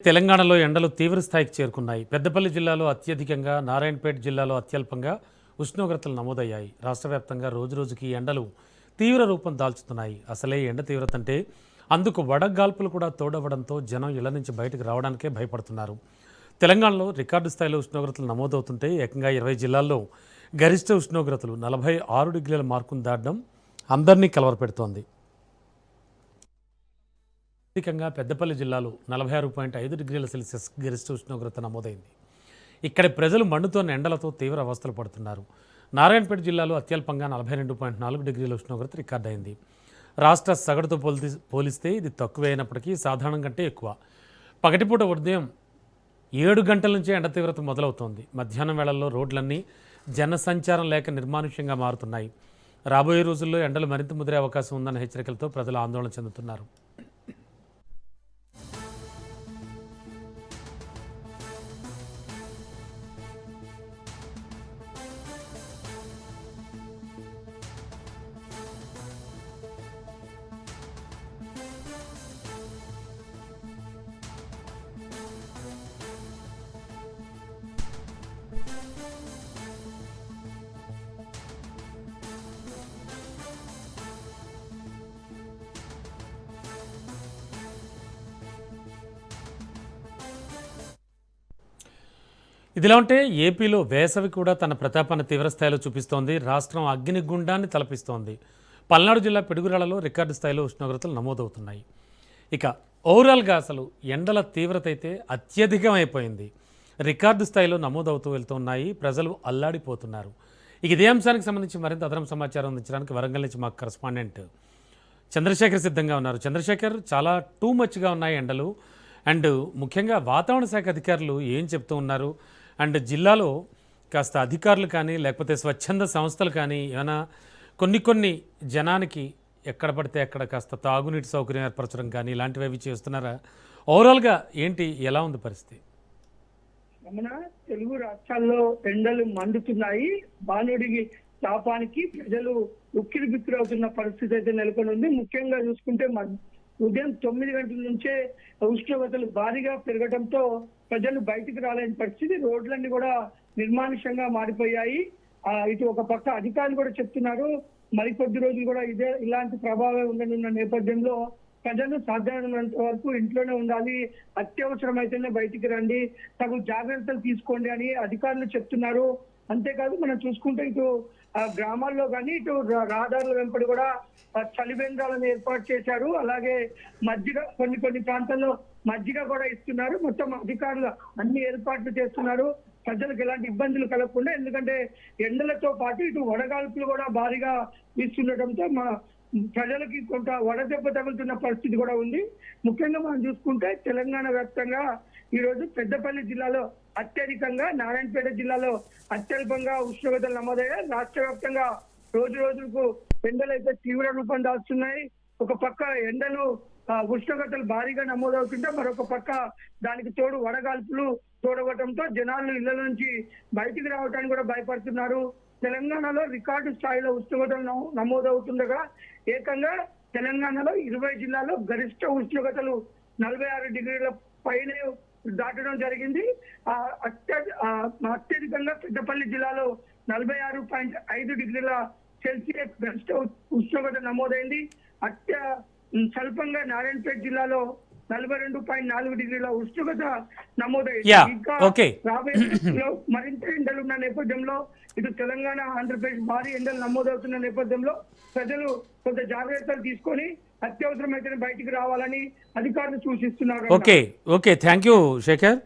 తెలంగాణలో ఎండలు తీవ్ర స్థాయికి చేరుకున్నాయి. పెద్దపల్లి జిల్లాలో అత్యధికంగా, నారాయణపేట జిల్లాలో అత్యల్పంగా ఉష్ణోగ్రతలు నమోదయ్యాయి. రాష్ట్ర వ్యాప్తంగా రోజురోజుకి ఎండలు తీవ్ర రూపం దాల్చుతున్నాయి. అసలే ఎండ తీవ్రత అంటే అందుకు వడగాల్పులు కూడా తోడవడంతో జనం ఇళ్ల నుంచి బయటకు రావడానికే భయపడుతున్నారు. తెలంగాణలో రికార్డు స్థాయిలో ఉష్ణోగ్రతలు నమోదవుతుంటే ఏకంగా 20 జిల్లాల్లో గరిష్ట ఉష్ణోగ్రతలు 46 డిగ్రీల మార్కును దాటడం అందరినీ కలవరపెడుతోంది. అధికంగా పెద్దపల్లి జిల్లాలో 46.5 డిగ్రీల సెల్సియస్ గరిష్ట ఉష్ణోగ్రత నమోదైంది. ఇక్కడి ప్రజలు మండుతోన్న ఎండలతో తీవ్ర అవస్థలు పడుతున్నారు. నారాయణపేట జిల్లాలో అత్యల్పంగా 42.4 డిగ్రీల ఉష్ణోగ్రత రికార్డైంది. రాష్ట్ర సగటుతో పోలిస్తే ఇది తక్కువే అయినప్పటికీ సాధారణం కంటే ఎక్కువ. పగటిపూట ఉదయం 7 గంటల నుంచే ఎండ తీవ్రత మొదలవుతోంది. మధ్యాహ్నం వేళల్లో రోడ్లన్నీ జనసంచారం లేక నిర్మానుష్యంగా మారుతున్నాయి. రాబోయే రోజుల్లో ఎండలు మరింత ముదిరే అవకాశం ఉందన్న హెచ్చరికలతో ప్రజలు ఆందోళన చెందుతున్నారు. ఇదిలా ఉంటే ఏపీలో వేసవి కూడా తన ప్రతాపాన్ని తీవ్రస్థాయిలో చూపిస్తోంది. రాష్ట్రం అగ్నిగుండాన్ని తలపిస్తోంది. పల్నాడు జిల్లా పిడుగురాళ్లలో రికార్డు స్థాయిలో ఉష్ణోగ్రతలు నమోదవుతున్నాయి. ఇక ఓవరాల్గా అసలు ఎండల తీవ్రత అయితే అత్యధికమైపోయింది. రికార్డు స్థాయిలో నమోదవుతూ వెళ్తున్నాయి. ప్రజలు అల్లాడిపోతున్నారు. ఇక ఇదే అంశానికి సంబంధించి మరింత అదనపు సమాచారం అందించడానికి వరంగల్ నుంచి మా కరెస్పాండెంట్ చంద్రశేఖర్ సిద్ధంగా ఉన్నారు. చంద్రశేఖర్, చాలా టూ మచ్గా ఉన్నాయి ఎండలు. అండ్ ముఖ్యంగా వాతావరణ శాఖ అధికారులు ఏం చెప్తూ ఉన్నారు? అండ్ జిల్లాలో కాస్త అధికారులు కానీ లేకపోతే స్వచ్ఛంద సంస్థలు కానీ ఏమైనా కొన్ని జనానికి ఎక్కడ పడితే అక్కడ కాస్త తాగునీటి సౌకర్యం ఏర్పరచడం కానీ ఇలాంటివి అవి చేస్తున్నారా? ఓవరాల్గా ఏంటి, ఎలా ఉంది పరిస్థితి? మన తెలుగు రాష్ట్రాల్లో ఎండలు మండుతున్నాయి. బాణుడికి తాపానికి ప్రజలు ఉక్కిరి బిక్కిరి అవుతున్న పరిస్థితి అయితే నెలకొని ఉంది. ముఖ్యంగా చూసుకుంటే ఉదయం 9 గంటల నుంచే ఉష్ణోగ్రతలు భారీగా పెరగడంతో ప్రజలు బయటికి రాలేని పరిస్థితి. రోడ్లన్నీ కూడా నిర్మానుష్యంగా మారిపోయాయి. ఇటు ఒక పక్క అధికారులు కూడా చెప్తున్నారు మరికొద్ది రోజులు కూడా ఇలాంటి ప్రభావం ఉండనున్న నేపథ్యంలో ప్రజలు సాధారణంత వరకు ఇంట్లోనే ఉండాలి, అత్యవసరమైతేనే బయటికి రండి, తగు జాగ్రత్తలు తీసుకోండి అని అధికారులు చెప్తున్నారు. అంతేకాదు మనం చూసుకుంటే ఇటు గ్రామాల్లో కానీ ఇటు రహదారుల వెంబడి కూడా చలివేంద్రాలను ఏర్పాటు చేశారు. అలాగే మజ్జిగ కొన్ని ప్రాంతాల్లో మజ్జిగ కూడా ఇస్తున్నారు. మొత్తం అధికారులు అన్ని ఏర్పాట్లు చేస్తున్నారు ప్రజలకు ఎలాంటి ఇబ్బందులు కలగకుండా. ఎందుకంటే ఎండలతో పాటు ఇటు వడగాల్పులు కూడా భారీగా వీస్తుండటంతో ప్రజలకి కొంత వడదెబ్బ తగులుతున్న పరిస్థితి కూడా ఉంది. ముఖ్యంగా మనం చూసుకుంటే తెలంగాణ వ్యాప్తంగా ఈ రోజు పెద్దపల్లి జిల్లాలో అత్యధికంగా, నారాయణపేట జిల్లాలో అత్యల్పంగా ఉష్ణోగ్రతలు నమోదయ్యాయి. రాష్ట్ర వ్యాప్తంగా రోజుకు ఎండలు అయితే తీవ్ర రూపం దాల్చున్నాయి. ఒక పక్క ఎండలు ఉష్ణోగ్రతలు భారీగా నమోదవుతుంటే మరొక పక్క దానికి తోడు వడగాల్పులు తోడవటంతో జనాలు ఇళ్ల నుంచి బయటికి రావడానికి కూడా భయపడుతున్నారు. తెలంగాణలో రికార్డు స్థాయిలో ఉష్ణోగ్రతలు నమోదవుతుండగా ఏకంగా తెలంగాణలో 20 జిల్లాల్లో గరిష్ట ఉష్ణోగ్రతలు 46 డిగ్రీల పైన దాటడం జరిగింది. అత్యధికంగా పెద్దపల్లి జిల్లాలో 46.5 డిగ్రీల సెల్సియస్ గరిష్ట ఉష్ణోగ్రత నమోదైంది. స్వల్పంగా నారాయణపేట జిల్లాలో 42.4 డిగ్రీల ఉష్ణోగ్రత నమోదైంది. ఇంకా రాబోయే మరింత ఎండలు ఉన్న నేపథ్యంలో ఇటు తెలంగాణ, ఆంధ్రప్రదేశ్ భారీ ఎండలు నమోదవుతున్న నేపథ్యంలో ప్రజలు కొంత జాగ్రత్తలు తీసుకొని అత్యవసరమైతే బయటికి రావాలని అధికారులు సూచిస్తున్నారు. Okay, thank you Shekhar.